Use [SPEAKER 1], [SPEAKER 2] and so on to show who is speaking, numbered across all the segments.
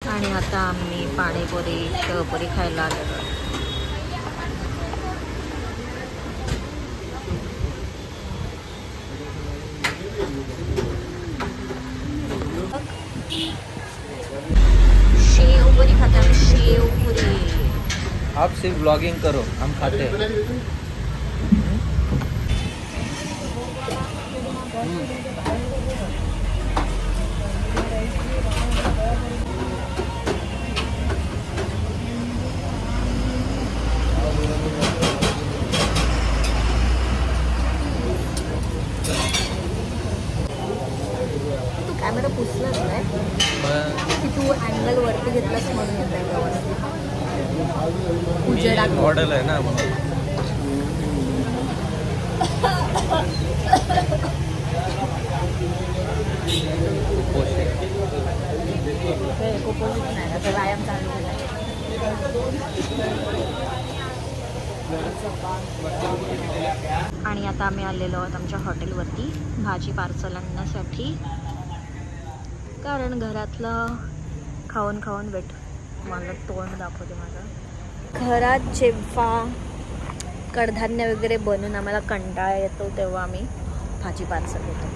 [SPEAKER 1] आणि आता आम्ही पाणीपुरी शेवपुरी खायला आलेलो. शेवपुरी खाते आम्ही, शेवपुरी.
[SPEAKER 2] आप सिर्फ ब्लॉगिंग करो, हम खाते हैं.
[SPEAKER 1] तू कॅमेरा पुसलाच नाही की तू अँगल वरती घेतलास म्हणून येतोय व्यवस्थित. उजेडात
[SPEAKER 2] मॉडेल आहे ना.
[SPEAKER 1] कुपोषित नाही, आता व्यायाम चालू केला. आणि आता आम्ही आलेलो आहोत आमच्या हॉटेलवरती भाजी पार्सल आणण्यासाठी, कारण घरातलं खाऊन खाऊन वेट. मला तोंड दाखवते माझं. घरात जेव्हा कडधान्य वगैरे बनवून आम्हाला कंटाळा येतो तेव्हा आम्ही भाजी पार्सल घेतो.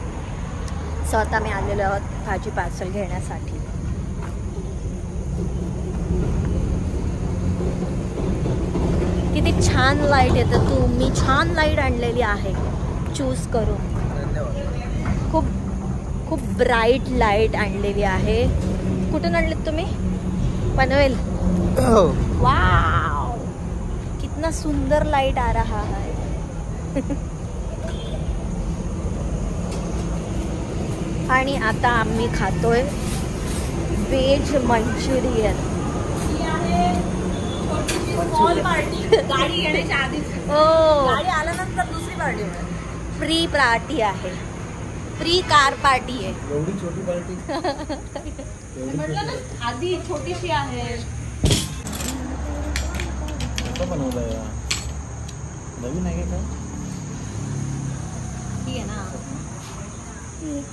[SPEAKER 1] सो आता आम्ही आलेलो आहोत भाजी पार्सल घेण्यासाठी. किती छान लाईट येतं. तुम्ही छान लाईट आणलेली आहे चूज करून. खूप खूप ब्राईट लाईट आणलेली आहे. कुठून आणलीत तुम्ही? पनवेल. वाव, कितना सुंदर लाईट आ रहा है. आणि आता आम्ही खातोय व्हेज मंचुरियन. गाडी येण्याच्या आधीच. हो, गाडी आल्यानंतर दुसरी पार्टी. फ्री पार्टी आहे, फ्री कार पार्टी आहे.
[SPEAKER 2] एवढी छोटी पार्टी.
[SPEAKER 1] म्हटलं ना आधी छोटीशी आहे.
[SPEAKER 2] बनवलंय नवीन आहे का?
[SPEAKER 1] ती आहे ना.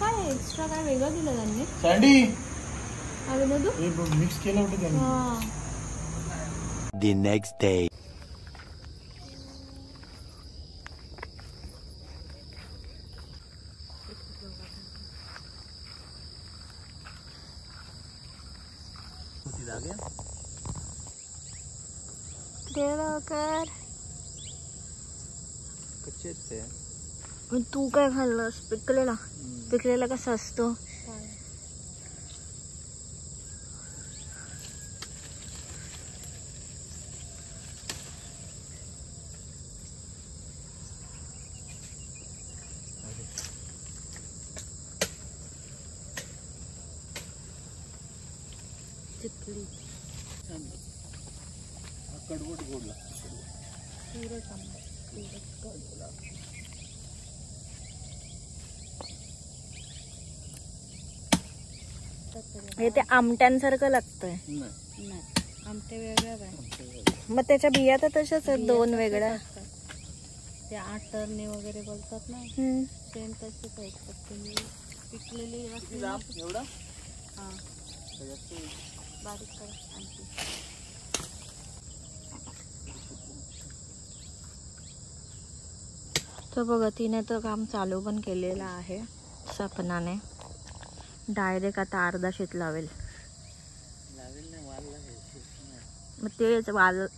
[SPEAKER 1] काय एक्स्ट्रा काय वेगळं दिलं त्यांनी?
[SPEAKER 2] सँडी
[SPEAKER 1] अरे मधू
[SPEAKER 2] हे मिक्स केलं होतं त्यांनी.
[SPEAKER 3] The next day.
[SPEAKER 1] कर.
[SPEAKER 2] कच्चे ते.
[SPEAKER 1] तू काय खाल्लंस? पिकलेला. पिकलेला कसा असतो?
[SPEAKER 2] कडवट गोड लागतं.
[SPEAKER 1] हे ते आमट्यांसारखं लागतंय.
[SPEAKER 2] नाही,
[SPEAKER 1] आमटे वेगळ्या आहे. मग त्याच्या बिया तर तशाच आहेत, दोन वेगळ्या.
[SPEAKER 4] ते आटरणे वगैरे बोलतात ना, सेम तसेच आहेत. फक्त पिकलेली
[SPEAKER 2] एवढा
[SPEAKER 4] हां बारीक कर आणखी.
[SPEAKER 1] तर बघा, तिने तर काम चालू पण केलेलं आहे सपनाने. डायरेक्ट आता अर्धा शेत लावेल. मग तेच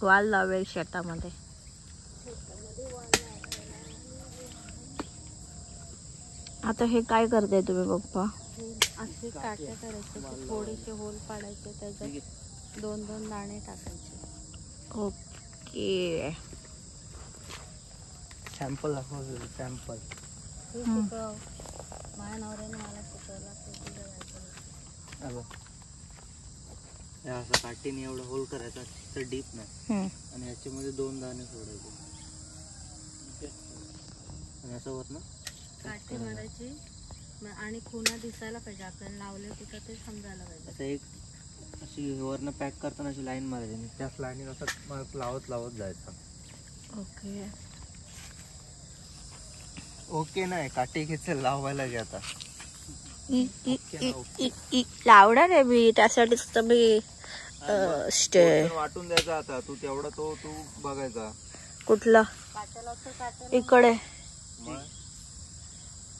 [SPEAKER 1] वाल लावेल शेतामध्ये. आता हे काय करताय तुम्ही पप्पा?
[SPEAKER 4] असे काट्या करायचे, थोडेसे होल पाडायचे, त्याच्यात 2-2 दाणे टाकायचे.
[SPEAKER 1] ओके.
[SPEAKER 2] सॅम्पल दाखव. सॅम्पल
[SPEAKER 4] माझ्या नवऱ्याने मला शिकवलं.
[SPEAKER 2] असं काठीने एवढं होल करायचा, तर डीप नाही, आणि ह्याच्यामध्ये 2 दाणे सोडायचे आणि असं वर ना
[SPEAKER 4] काठी मारायची आणि खुणा दिसायला पाहिजे आपल्याला लावले कुठं ते समजायला पाहिजे.
[SPEAKER 2] आता एक अशी वरनं पॅक करताना अशी लाईन मारायची आणि त्याच लाईनीत असं लावत जायचं.
[SPEAKER 1] ओके.
[SPEAKER 2] ओके नाही, काठी घेतलं लावायला घे आता.
[SPEAKER 1] लावणार आहे मी, त्यासाठीच तर मी स्टे.
[SPEAKER 2] वाटून द्यायचा आता तू तेवढा तो तू बघायचा.
[SPEAKER 1] कुठला? इकडे.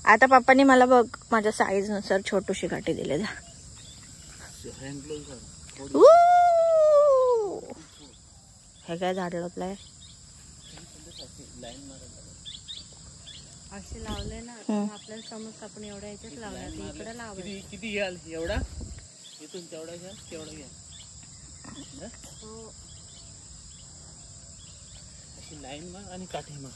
[SPEAKER 1] आता पप्पानी मला बघ माझ्या साईज नुसार छोटूशी काठी दिली. हे काय झाड लावलंय
[SPEAKER 4] असे लावले ना आपल्याला समज आपण एवढ्या याच्यात लावल्या इकडे लावले.
[SPEAKER 2] किती घ्याल एवढा? इथून तेवढा घ्या, तेवढा घ्या. अशी लाईन मार आणि काठी मार.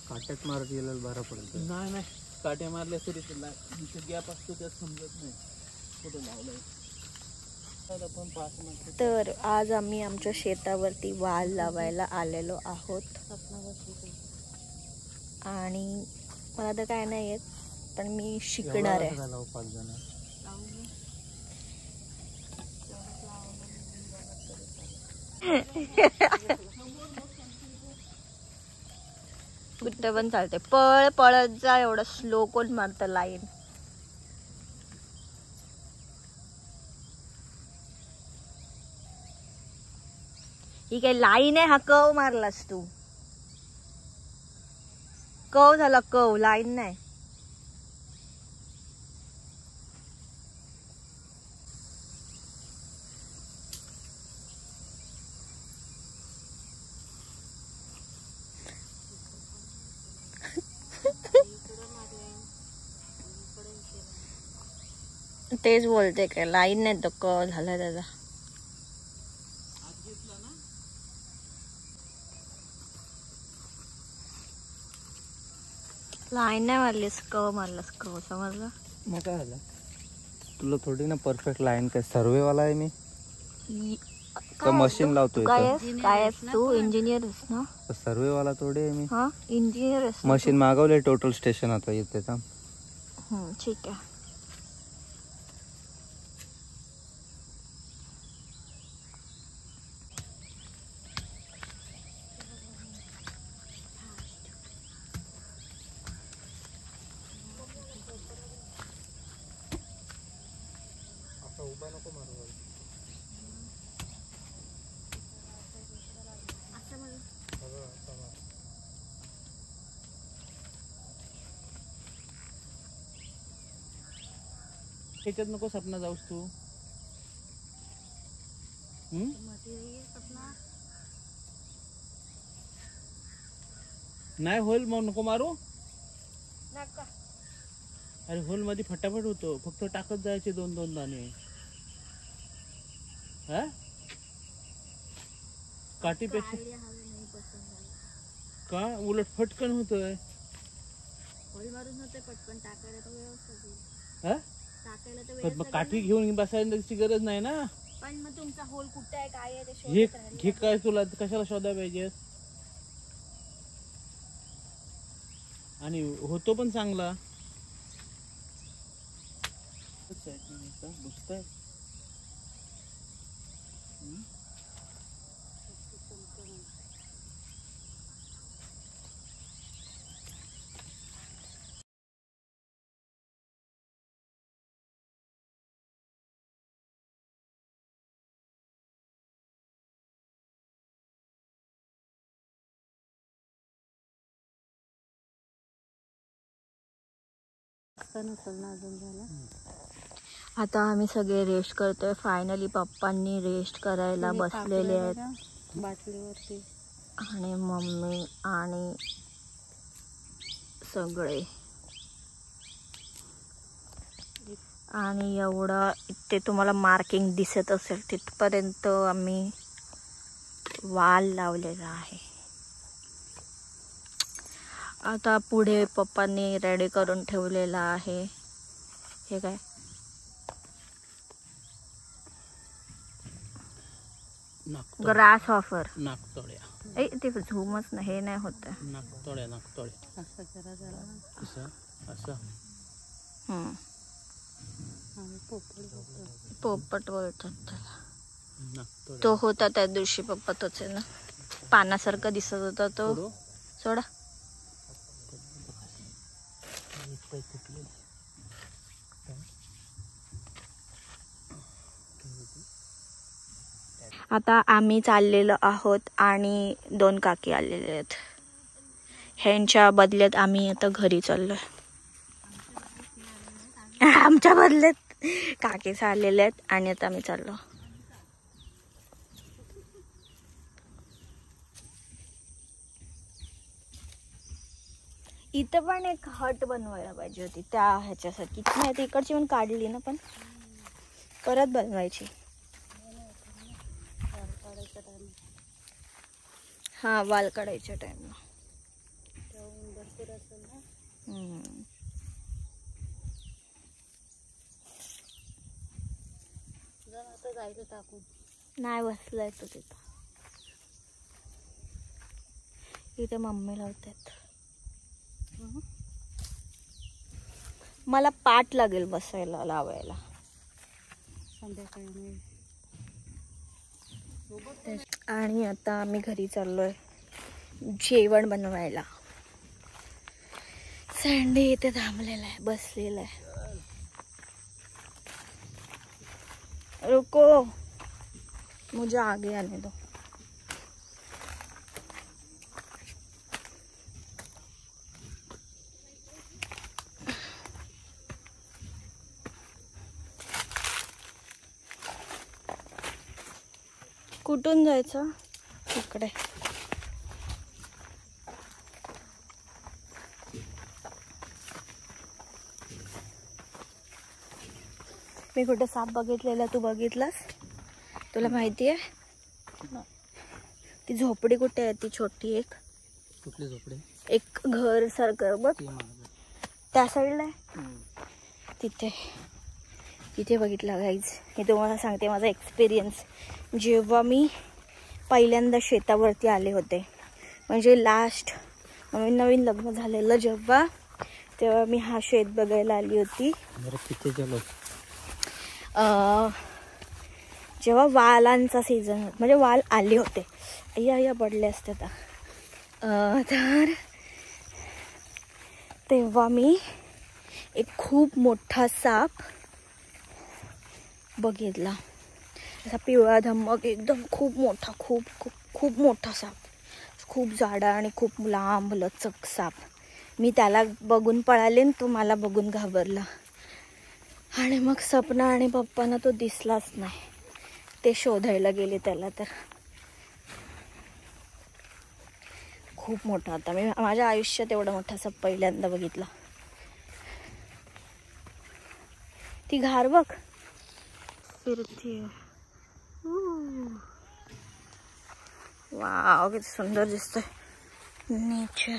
[SPEAKER 2] काट्यात मारत गेला बरं पडेल. नाही काट्या मारल्या तरी गॅप असतो त्यात समजत नाही कुठं लावलंय.
[SPEAKER 1] तर आज आम्ही आमच्या शेतावरती वाल लावायला आलेलो आहोत. आणि मला तर काय नाही येत, पण मी शिकणार आहे.
[SPEAKER 2] 5 जण
[SPEAKER 1] कुठं पण चालते. पळ पळत जा, एवढं स्लो कोण मारतं लाईन. ही काय लाईन आहे? हा कव मारलास तू. कव झाला, कव, लाईन नाही. तेच बोलते काय लाईन नाही तो कव झाला त्याचा. लाईन नाही मारलीस, कव मारलास. कव समजलं?
[SPEAKER 2] मग काय झालं? तुला थोडी ना परफेक्ट लाईन. काय सर्वे वाला आहे मी का मशीन लावतोय?
[SPEAKER 1] काय आहेस तू? इंजिनियर आहेस ना?
[SPEAKER 2] सर्वे वाला थोडी आहे मी.
[SPEAKER 1] हा इंजिनियर आहेस.
[SPEAKER 2] मशीन मागवले टोटल स्टेशन आता येते.
[SPEAKER 1] ठीक आहे.
[SPEAKER 2] उभा नको मारू. त्याच्यात नको सपना जाऊस तू. नाही होईल मग नको मारू. अरे होल मध्ये फटाफट होतो. फक्त टाकत जायचे 2-2 दाणे. हा काठीपेक्षा का उलट फटकन होतोय. मग काठी घेऊन बसायची गरज नाही ना.
[SPEAKER 1] पण मग तुमचा होल कुठे आहे, काय आहे ते
[SPEAKER 2] हे घे. काय तुला कशाला शोधायला पाहिजे? आणि होतो पण चांगला. बुजताय
[SPEAKER 1] आता आम्ही सगळे रेस्ट करतोय. फायनली पप्पांनी रेस्ट करायला बसलेले आहेत
[SPEAKER 4] बाटलीवरती.
[SPEAKER 1] आणि मम्मी आणि सगळे. आणि एवढं इथे तुम्हाला मार्किंग दिसत असेल तिथपर्यंत आम्ही वाल लावलेला आहे. आता पुढे पप्पांनी रेडी करून ठेवलेला आहे. हे काय ग्रास ऑफर.
[SPEAKER 2] नाकतोड्या.
[SPEAKER 1] ते झूमच नाही, हे नाही होत.
[SPEAKER 2] नाकतोड्या
[SPEAKER 4] असं जरा जरा
[SPEAKER 2] असं.
[SPEAKER 1] पोपट बोलतात त्याला. तो होता त्या दिवशी पप्पा, तोच आहे ना. पानासारखा दिसत होता तो. सोडा. आता आम्ही चाललेलो आहोत आणि 2 काकी आलेले आहेत. ह्यांच्या बदल्यात आम्ही आता घरी चाललोय. आमच्या बदल्यात काकीच आलेले आहेत आणि आता आम्ही चाललो. इथं पण एक हट बनवायला पाहिजे होती त्या ह्याच्यासाठी. नाही ती इकडची पण काढली ना, पण परत बनवायची. हा वाल काढायच्या टाइमला. नाही बसलाय तो तिथं. इथे मम्मी लावतात. मला पाठ लागेल बसायला लावायला. आणि आता आम्ही घरी चाललोय जेवण बनवायला. सँडी इथे थांबलेला आहे, बसलेला आहे. रुको मुझे आगे आने दो. कुठून जायचं? इकडे. मी कुठे साप बघितलेला, तू बघितलास? तुला माहिती आहे ती झोपडी कुठे आहे? ती छोटी एक.
[SPEAKER 2] कुठली झोपडी? एक
[SPEAKER 1] घर सारखं बघ त्या साईडला आहे. तिथे तिथे बघितला गाईज. मी तुम्हाला सांगते माझा एक्सपिरियन्स. जेव्हा मी पहिल्यांदा शेतावरती आले होते, म्हणजे लास्ट नवीन लग्न झालेलं जेव्हा, तेव्हा मी हा शेत बघायला आली होती. जेव्हा वालांचा सीझन, म्हणजे वाल आले होते. या पडले असते तर तेव्हा मी एक खूप मोठा साप बघितला. असा पिवळा धम्मक एकदम खूप मोठा, खूप मोठा साप. खूप जाडा आणि खूप लांब लचक साप. मी त्याला बघून पळाले आणि तो मला बघून घाबरला. आणि मग सपना आणि पप्पांना तो दिसलाच नाही. ते शोधायला गेले त्याला. तर खूप मोठा होता. मी माझ्या आयुष्यात एवढा मोठा साप पहिल्यांदा बघितला. ती घार बघ फिरती. वाव किती सुंदर दिसतोय नेचर.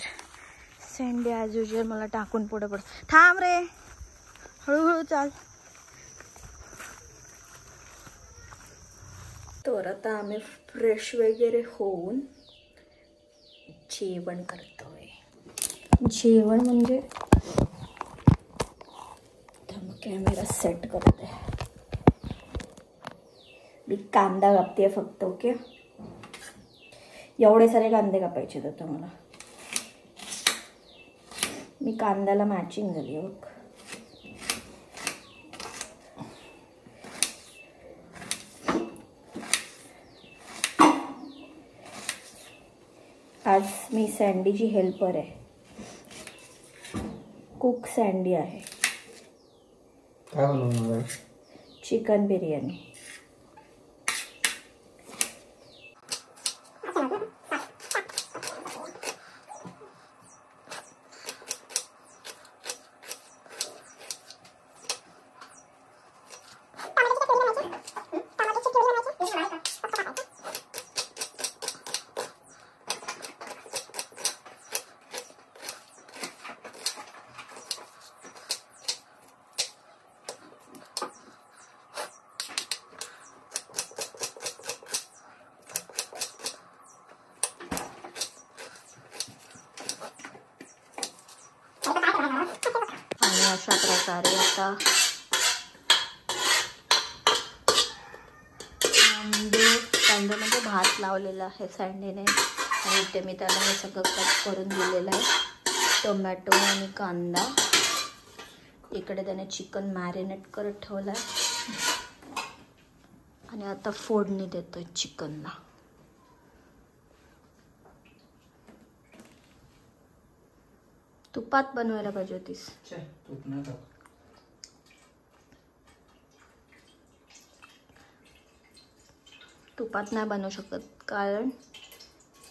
[SPEAKER 1] सँडी ॲज युजल मला टाकून पुढे पड. थांब रे, हळूहळू चाल. तर आता आम्ही फ्रेश वगैरे होऊन जेवण करतोय. जेवण म्हणजे कॅमेरा सेट करते. मी कांदा कापते फक्त. ओके, एवढे सारे कांदे कापायचे होते मला. मी कांद्याला मॅचिंग झाली बघ. आज मी सँडीची हेल्पर आहे. कुक सँडी आहे.
[SPEAKER 2] काय बनवणार आहे?
[SPEAKER 1] चिकन बिर्याणी. आणि अशा प्रकारे आता कांद्यामध्ये भात लावलेला आहे सँडीने. आणि इथे मी त्याला हे सगळं कट करून दिलेलं आहे. टोमॅटो आणि कांदा. इकडे त्याने चिकन मॅरिनेट करत ठेवलं आहे. आणि आता फोडणी देतोय चिकनला. तुपात बनवायला पाहिजे होतीस.
[SPEAKER 2] तूप नाही टाक.
[SPEAKER 1] तुपात नाही बनवू शकत कारण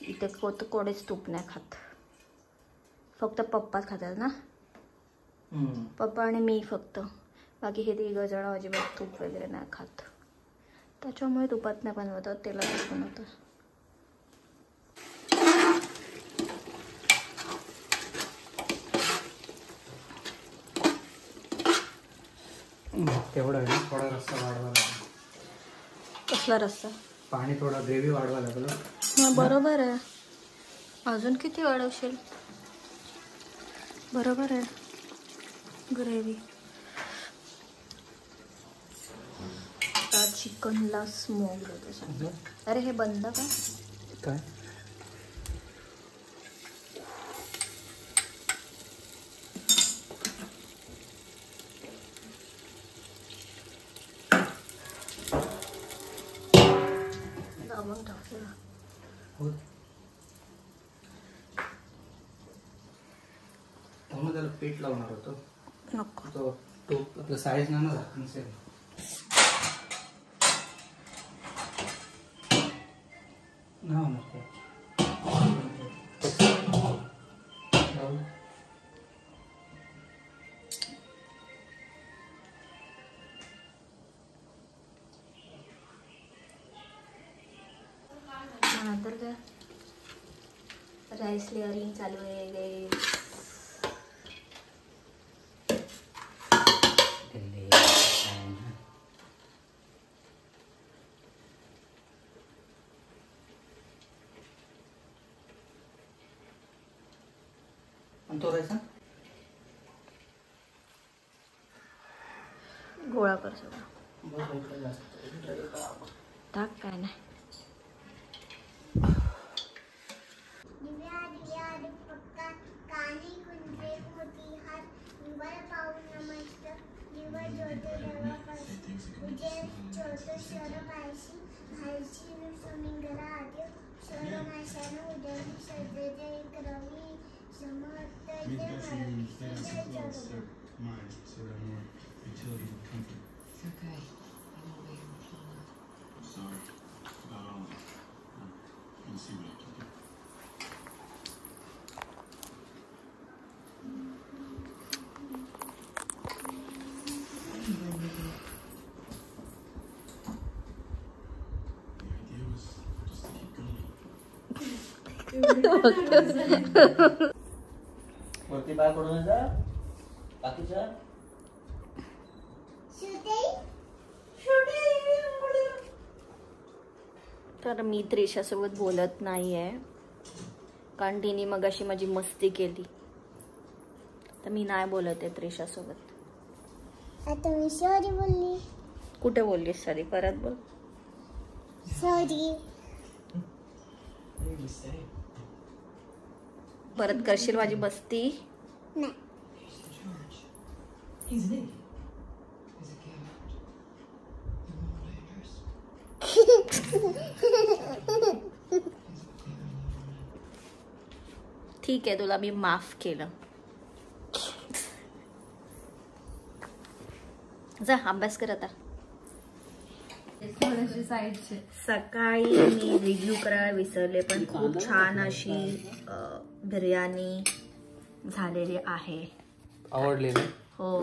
[SPEAKER 1] इथे कोणीच तूप नाही खात. फक्त पप्पाच खातात ना. पप्पा आणि मी फक्त. बाकी हे 3 जण अजिबात तूप वगैरे नाही खात. त्याच्यामुळे तुपात नाही बनवतात, तेलातच बनवतात.
[SPEAKER 2] तेवढं आहे ना, थोडा रस्सा वाढवा लागेल.
[SPEAKER 1] कसला रस्सा?
[SPEAKER 2] पाणी थोडं ग्रेव्ही वाढवा लागलं.
[SPEAKER 1] हां बरोबर आहे. अजून किती वाढवशील? बरोबर आहे. ग्रेव्ही. आता चिकनला स्मोक देतो. अरे हे बंद का?
[SPEAKER 2] काय?
[SPEAKER 1] दाबून टाकूया.
[SPEAKER 2] हो. मग त्याला पीठ लावणार होतो.
[SPEAKER 1] नको.
[SPEAKER 2] तो आपलं साईज नाही ना राहत नसेल. नाही होणार काय.
[SPEAKER 1] नंतर काय राईस लेअरिंग चालू आहे.
[SPEAKER 2] तो रायचा
[SPEAKER 1] गोळा कर सगळं. टाक काय नाही.
[SPEAKER 2] वरती पाय पडून जा. बाकीच्या
[SPEAKER 1] तर मी त्रिशासोबत बोलत नाही आहे कारण तिने मगाशी माझी मस्ती केली. तर मी नाही बोलत आहे त्रिशासोबत.
[SPEAKER 5] आता मी सॉरी बोलली.
[SPEAKER 1] कुठे बोललीस? सॉरी परत बोल.
[SPEAKER 5] सॉरी.
[SPEAKER 1] परत करशील माझी मस्ती?
[SPEAKER 5] नाही.
[SPEAKER 1] ठीक आहे, तुला मी माफ केलं. जा अभ्यास कर आता. सकाळी मी रिव्ह्यू करायला विसरले पण खूप छान अशी बिर्याणी झालेली आहे.
[SPEAKER 2] आवडली ना?
[SPEAKER 1] हो.